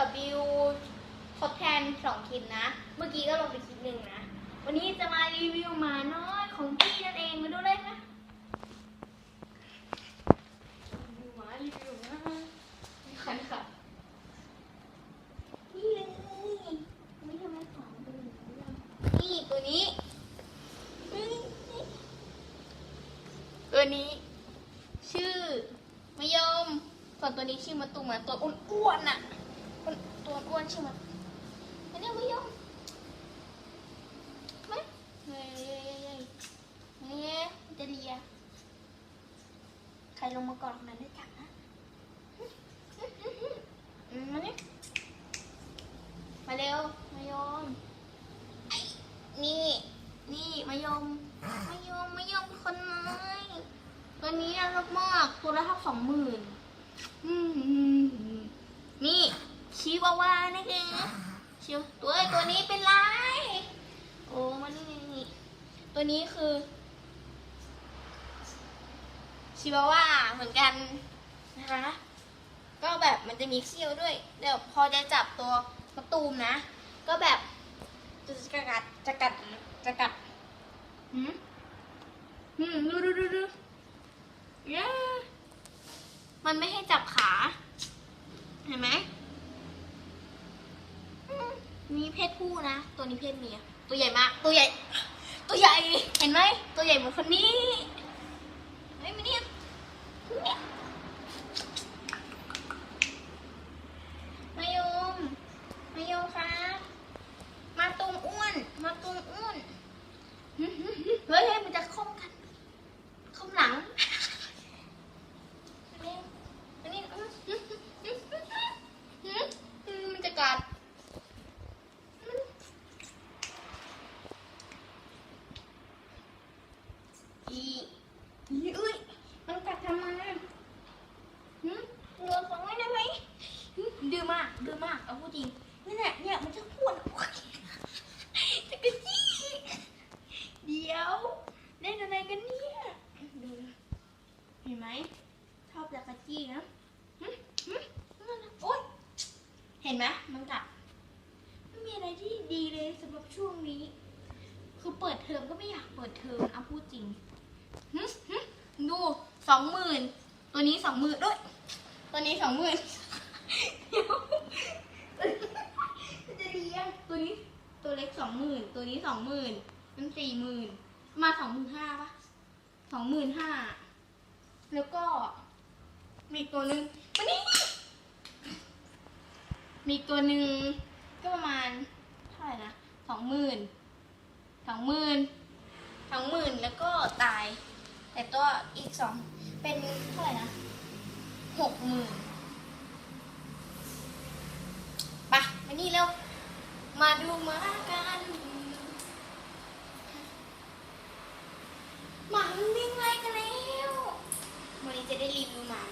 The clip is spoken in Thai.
กับบิวทดแทน2 คลิปนะเมื่อกี้ก็ลงไปคลิปหนึ่งนะวันนี้จะมารีวิวหมาน้อยของพี่นั่นเองมาดูเลยนะรีวิวหมาไม่คันค่ะนี่เลยไม่ทำไมของตัวนี้นี่ตัวนี้ชื่อมะยมส่วนตัวนี้ชื่อมะตูมนะตัวอ้วนๆน่ะตัวอ้วนชื่อมะอันนี้มะยมไหมเฮ้ยจะเลียใครลงมาก่อนคนนั้นได้จับนะมาเนี่ยมาเร็วมะยมนี่มะยมคนน้อยตัวนี้น่ารักมากตัวละ20,000นี่ชิวาวานะแกชิวตัวนี้เป็นไรโอ้มันนี่ตัวนี้คือชิวาวาเหมือนกันนะคะก็แบบมันจะมีเขี้ยวด้วยเดี๋ยวพอจะจับตัวมะตูมนะก็แบบจะกัดดูมันไม่ให้จับขาเห็นไหมนี่เพศผู้นะตัวนี้เพศเมียตัวใหญ่มากตัวใหญ่เห็นไหมตัวใหญ่เหมือนคนนี้เฮ้ยมาเนี่ยมายมครับมาตูมอ้วนเฮ้ยมันจะค่อมกันค่อมหลังอันนี้มันจะกัดอุ้ยมันกัดทำไมโดนของไว้ได้ไหมดื้อมากเอาพูดจริงเนี่ยมันจะพูดจะกระจี้เดี๋ยวเล่นอะไรกันเนี่ยดูเห็นไหมชอบจะกระจี้นะโอ๊ยเห็นไหมมันกัดไม่มีอะไรที่ดีเลยสำหรับช่วงนี้คือเปิดเทอมก็ไม่อยากเปิดเทอมเอาพูดจริงดู20,000ตัวนี้20,000ด้วยตัวนี้20,000จะเลี้ยงตัวนี้ตัวเล็ก20,000ตัวนี้20,000มัน40,000มา25,000ปะ25,000แล้วก็มีตัวนึงวันนี้มีตัวนึงก็ประมาณเท่าไหร่นะ20,000แล้วก็ตายแต่ตัวอีก2เป็นเท่าไหร่นะ60,000ไปมานี่เร็วมาดูม้ากันหมามันวิ่งไล่กันแล้ววันนี้จะได้รีวิวหมา